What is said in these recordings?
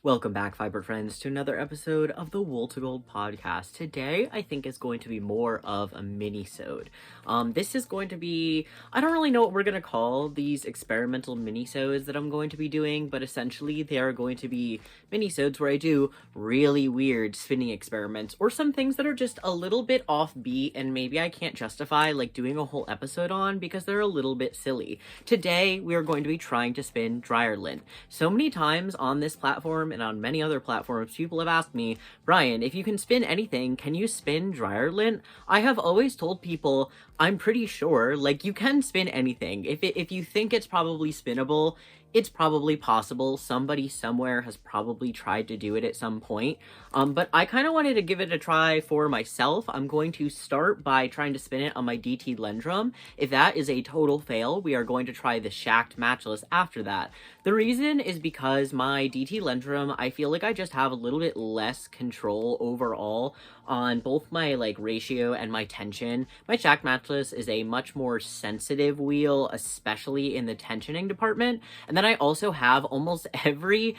Welcome back, Fiber Friends, to another episode of the Wool to Gold podcast. Today, I think is going to be more of a mini-sode. This is going to be, I don't really know what we're going to call these experimental mini-sodes that I'm going to be doing, but essentially they are going to be mini-sodes where I do really weird spinning experiments, or some things that are just a little bit offbeat and maybe I can't justify like doing a whole episode on because they're a little bit silly. Today, we are going to be trying to spin dryer lint. So many times on this platform and on many other platforms, people have asked me, Brian, if you can spin anything, can you spin dryer lint? I have always told people, I'm pretty sure, like, you can spin anything. If you think it's probably spinnable, it's probably possible. Somebody somewhere has probably tried to do it at some point. But I kind of wanted to give it a try for myself. I'm going to start by trying to spin it on my DT Lendrum. If that is a total fail, we are going to try the shacked matchless after that. The reason is because my DT Lendrum, I feel like I just have a little bit less control overall on both my like ratio and my tension. My shacked matchless is a much more sensitive wheel, especially in the tensioning department. And then I also have almost every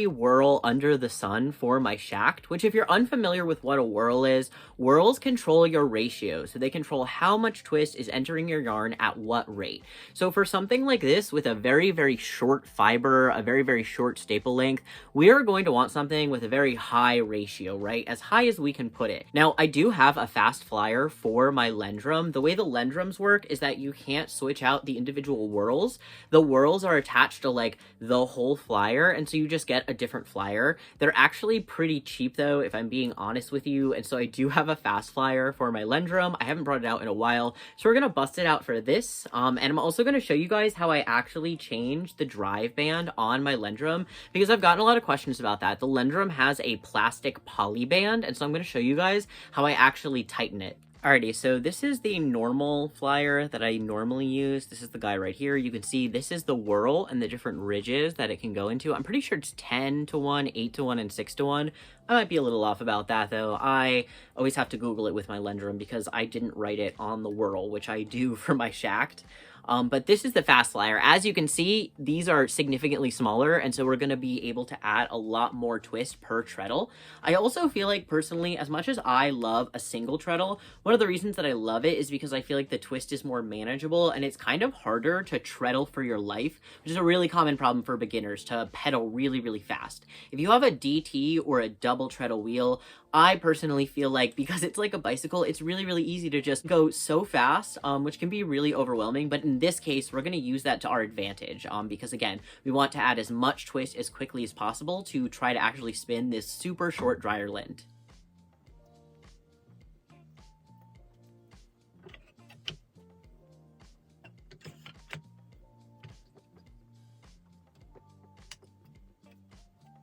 whirl under the sun for my shacked, which if you're unfamiliar with what a whirl is, whirls control your ratio. So they control how much twist is entering your yarn at what rate. So for something like this with a very, very short fiber, a very, very short staple length, we are going to want something with a very high ratio, right? As high as we can put it. Now, I do have a fast flyer for my Lendrum. The way the Lendrums work is that you can't switch out the individual whirls. The whirls are attached to like the whole flyer, and so you just get a different flyer. They're actually pretty cheap though, if I'm being honest with you, and so I do have a fast flyer for my Lendrum. I haven't brought it out in a while, so we're gonna bust it out for this, and I'm also gonna show you guys how I actually changed the drive band on my Lendrum, because I've gotten a lot of questions about that. The Lendrum has a plastic Polyband, and so I'm gonna show you guys how I actually tighten it. Alrighty, so this is the normal flyer that I normally use. This is the guy right here. You can see this is the whirl and the different ridges that it can go into. I'm pretty sure it's 10 to 1, 8 to 1, and 6 to 1. I might be a little off about that though. I always have to Google it with my Lendrum because I didn't write it on the whirl, which I do for my shacked. But this is the fast flyer. As you can see, these are significantly smaller, and so we're going to be able to add a lot more twist per treadle. I also feel like, personally, as much as I love a single treadle, one of the reasons that I love it is because I feel like the twist is more manageable, and it's kind of harder to treadle for your life, which is a really common problem for beginners, to pedal really, really fast. If you have a DT or a double treadle wheel, I personally feel like, because it's like a bicycle, it's really, really easy to just go so fast, which can be really overwhelming. But in this case, we're going to use that to our advantage, because again, we want to add as much twist as quickly as possible to try to actually spin this super short dryer lint.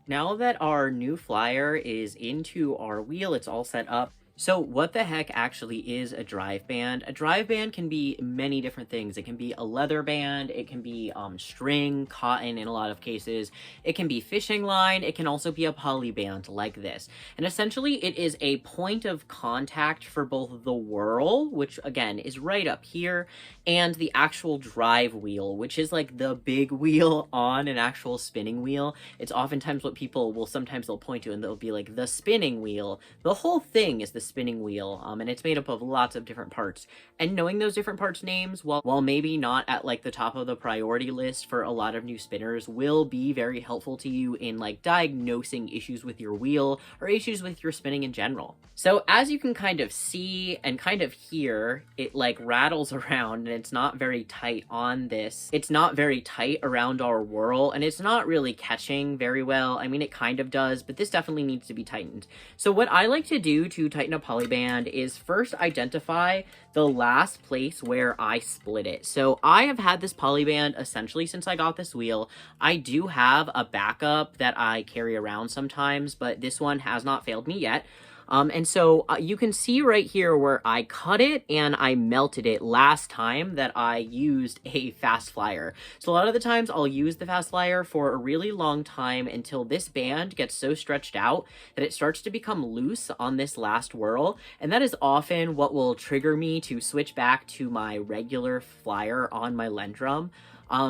Now that our new flyer is into our wheel, it's all set up. So what the heck actually is a drive band? A drive band can be many different things. It can be a leather band, it can be string, cotton in a lot of cases, it can be fishing line, it can also be a poly band like this. And essentially it is a point of contact for both the whirl, which again is right up here, and the actual drive wheel, which is like the big wheel on an actual spinning wheel. It's oftentimes what people will sometimes they'll point to, and they'll be like, the spinning wheel. The whole thing is the spinning wheel, and it's made up of lots of different parts. And knowing those different parts names, while maybe not at like the top of the priority list for a lot of new spinners, will be very helpful to you in like diagnosing issues with your wheel or issues with your spinning in general. So as you can kind of see and kind of hear, it like rattles around, and it's not very tight on this. It's not very tight around our whirl, and it's not really catching very well. I mean, it kind of does, but this definitely needs to be tightened. So what I like to do to tighten a polyband is first identify the last place where I split it. So I have had this polyband essentially since I got this wheel. I do have a backup that I carry around sometimes, but this one has not failed me yet. And so you can see right here where I cut it and I melted it last time that I used a fast flyer. So a lot of the times I'll use the fast flyer for a really long time until this band gets so stretched out that it starts to become loose on this last whirl. And that is often what will trigger me to switch back to my regular flyer on my Lendrum.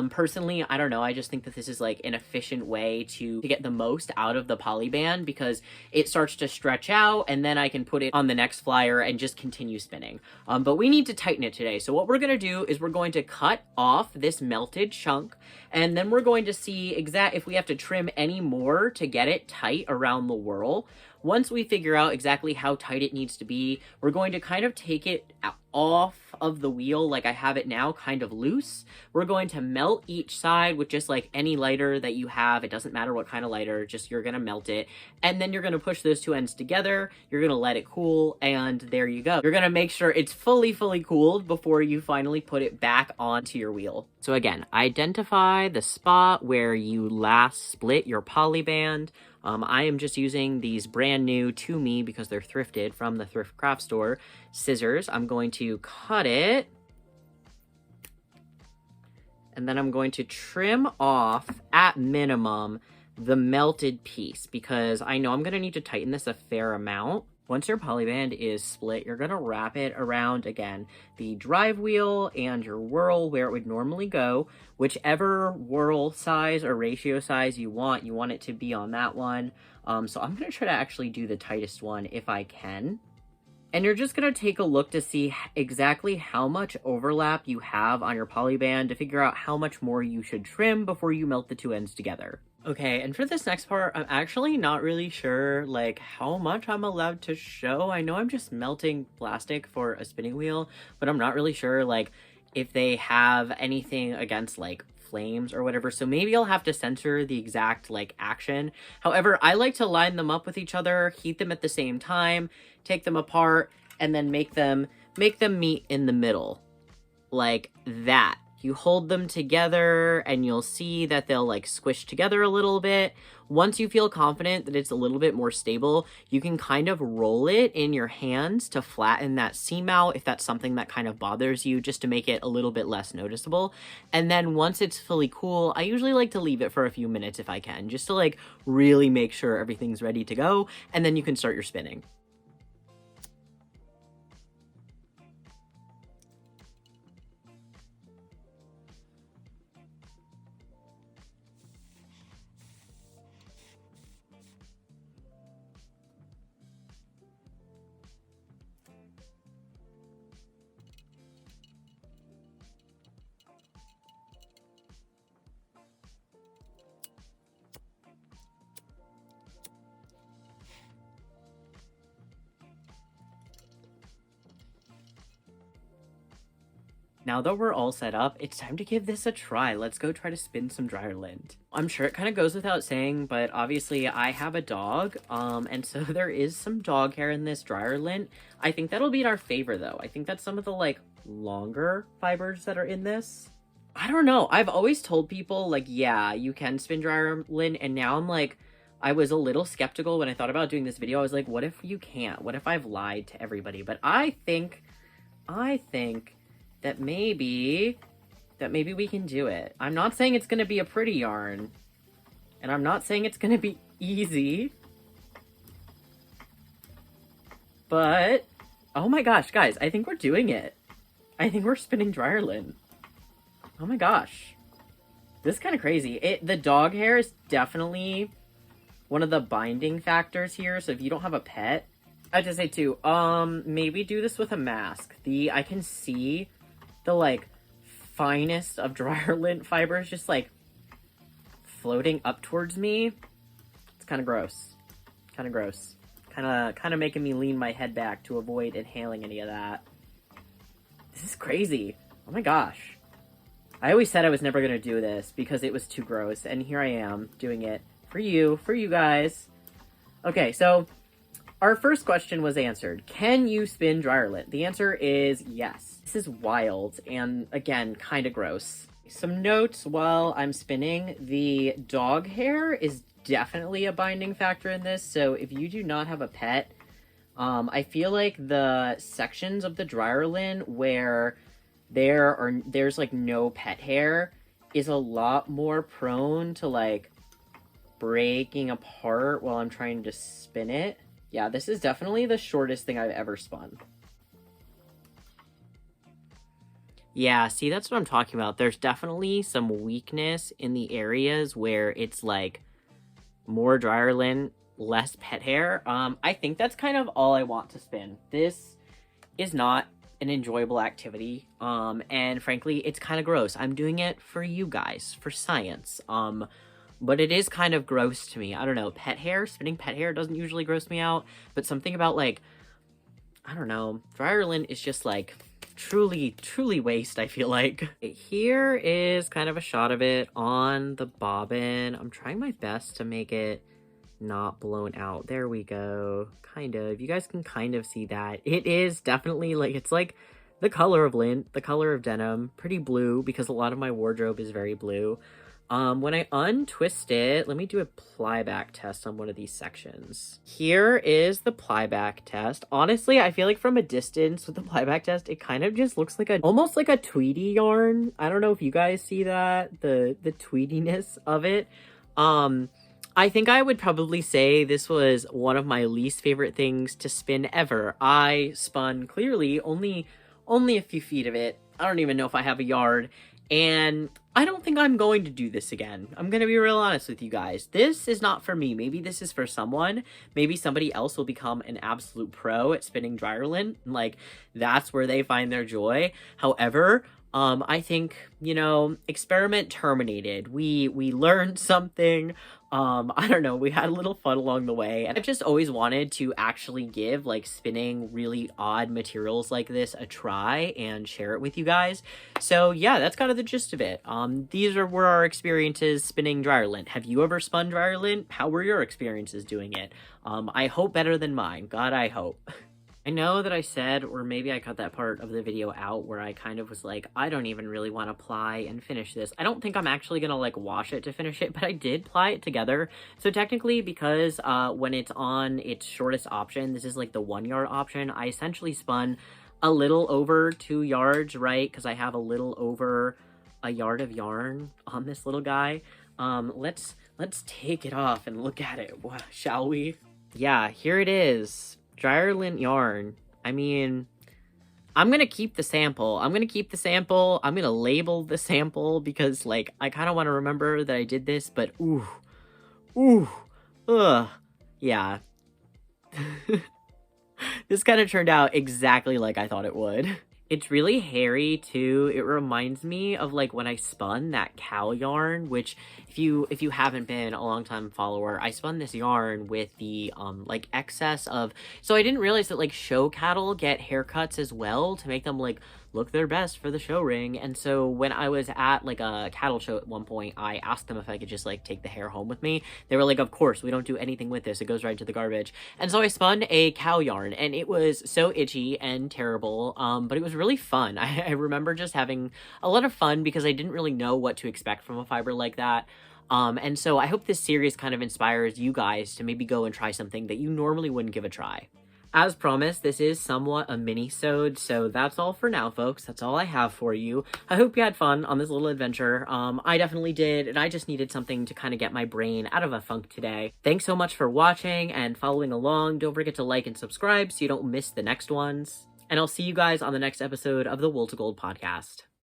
Personally, I don't know, I just think that this is like an efficient way to get the most out of the Polyband, because it starts to stretch out and then I can put it on the next flyer and just continue spinning. But we need to tighten it today. So what we're gonna do is we're going to cut off this melted chunk, and then we're going to see if we have to trim any more to get it tight around the whirl. Once we figure out exactly how tight it needs to be, we're going to kind of take it off of the wheel like I have it now, kind of loose. We're going to melt each side with just like any lighter that you have. It doesn't matter what kind of lighter, just you're going to melt it. And then you're going to push those two ends together. You're going to let it cool, and there you go. You're going to make sure it's fully cooled before you finally put it back onto your wheel. So again, identify the spot where you last split your Polyband. I am just using these brand new to me, because they're thrifted from the thrift craft store, scissors. I'm going to cut it, and then I'm going to trim off at minimum the melted piece, because I know I'm going to need to tighten this a fair amount. Once your Polyband is split, you're going to wrap it around, again, the drive wheel and your whirl where it would normally go. Whichever whirl size or ratio size you want it to be on that one. So I'm going to try to actually do the tightest one if I can. And you're just going to take a look to see exactly how much overlap you have on your Polyband to figure out how much more you should trim before you melt the two ends together. Okay, and for this next part, I'm actually not really sure, like, how much I'm allowed to show. I know I'm just melting plastic for a spinning wheel, but I'm not really sure, like, if they have anything against, like, flames or whatever, so maybe I'll have to censor the exact, like, action. However, I like to line them up with each other, heat them at the same time, take them apart, and then make them meet in the middle. Like that. You hold them together and you'll see that they'll like squish together a little bit. Once you feel confident that it's a little bit more stable, you can kind of roll it in your hands to flatten that seam out if that's something that kind of bothers you, just to make it a little bit less noticeable. And then once it's fully cool, I usually like to leave it for a few minutes if I can, just to like really make sure everything's ready to go, and then you can start your spinning. Now that we're all set up, it's time to give this a try. Let's go try to spin some dryer lint. I'm sure it kind of goes without saying, but obviously I have a dog, and so there is some dog hair in this dryer lint. I think that'll be in our favor though. I think that's some of the like longer fibers that are in this. I don't know. I've always told people like, yeah, you can spin dryer lint, and now I'm like, I was a little skeptical when I thought about doing this video. I was like, what if you can't? What if I've lied to everybody? But I think that maybe we can do it. I'm not saying it's gonna be a pretty yarn, and I'm not saying it's gonna be easy, but oh my gosh, guys, I think we're doing it. I think we're spinning dryer lint. Oh my gosh, this is kind of crazy. The dog hair is definitely one of the binding factors here, so if you don't have a pet, I have to say too, maybe do this with a mask. I can see the like finest of dryer lint fibers just like floating up towards me. It's kind of gross. Kind of making me lean my head back to avoid inhaling any of that. This is crazy. Oh my gosh. I always said I was never gonna do this because it was too gross, and here I am doing it for you guys. Okay, so our first question was answered. Can you spin dryer lint? The answer is yes. This is wild and, again, kind of gross. Some notes while I'm spinning. The dog hair is definitely a binding factor in this, so if you do not have a pet, I feel like the sections of the dryer lint where there's like no pet hair is a lot more prone to like breaking apart while I'm trying to spin it. Yeah, this is definitely the shortest thing I've ever spun. Yeah, see, that's what I'm talking about. There's definitely some weakness in the areas where it's like more dryer lint, less pet hair. I think that's kind of all I want to spin. This is not an enjoyable activity. And frankly, it's kind of gross. I'm doing it for you guys, for science. But it is kind of gross to me. I don't know, pet hair, spinning pet hair doesn't usually gross me out, but something about like, I don't know, dryer lint is just like truly waste, I feel like. Here is kind of a shot of it on the bobbin. I'm trying my best to make it not blown out. There we go. Kind of. You guys can kind of see that. It is definitely like, it's like the color of lint, the color of denim, pretty blue because a lot of my wardrobe is very blue. When I untwist it, let me do a plyback test on one of these sections. Here is the plyback test. Honestly, I feel like from a distance with the plyback test, it kind of just looks like almost like a tweedy yarn. I don't know if you guys see that, the tweediness of it. I think I would probably say this was one of my least favorite things to spin ever. I spun clearly only a few feet of it. I don't even know if I have a yard. And I don't think I'm going to do this again. I'm going to be real honest with you guys. This is not for me. Maybe this is for someone. Maybe somebody else will become an absolute pro at spinning dryer lint. Like, that's where they find their joy. However, I think, you know, experiment terminated. We learned something. I don't know, we had a little fun along the way, and I've just always wanted to actually give like spinning really odd materials like this a try and share it with you guys. So yeah, that's kind of the gist of it. These were our experiences spinning dryer lint. Have you ever spun dryer lint? How were your experiences doing it? I hope better than mine. God, I hope. I know that I said, or maybe I cut that part of the video out where I kind of was like, I don't even really want to ply and finish this. I don't think I'm actually going to like wash it to finish it, but I did ply it together. So technically, because when it's on its shortest option, this is like the 1 yard option, I essentially spun a little over 2 yards, right? Because I have a little over a yard of yarn on this little guy. Let's take it off and look at it, shall we? Yeah, here it is. Dryer lint yarn. I mean, I'm gonna keep the sample. I'm gonna label the sample because, like, I kind of want to remember that I did this, but yeah. This kind of turned out exactly like I thought it would. It's really hairy too. It reminds me of like when I spun that cow yarn, which if you haven't been a long time follower, I spun this yarn with the like excess of, so I didn't realize that like show cattle get haircuts as well to make them like look their best for the show ring. And so when I was at like a cattle show at one point, I asked them if I could just like take the hair home with me. They were like, of course, we don't do anything with this. It goes right to the garbage. And so I spun a cow yarn and it was so itchy and terrible. But it was really fun. I remember just having a lot of fun because I didn't really know what to expect from a fiber like that. And so I hope this series kind of inspires you guys to maybe go and try something that you normally wouldn't give a try. As promised, this is somewhat a mini-sode, so that's all for now, folks. That's all I have for you. I hope you had fun on this little adventure. I definitely did, and I just needed something to kind of get my brain out of a funk today. Thanks so much for watching and following along. Don't forget to like and subscribe so you don't miss the next ones. And I'll see you guys on the next episode of the Wool to Gold podcast.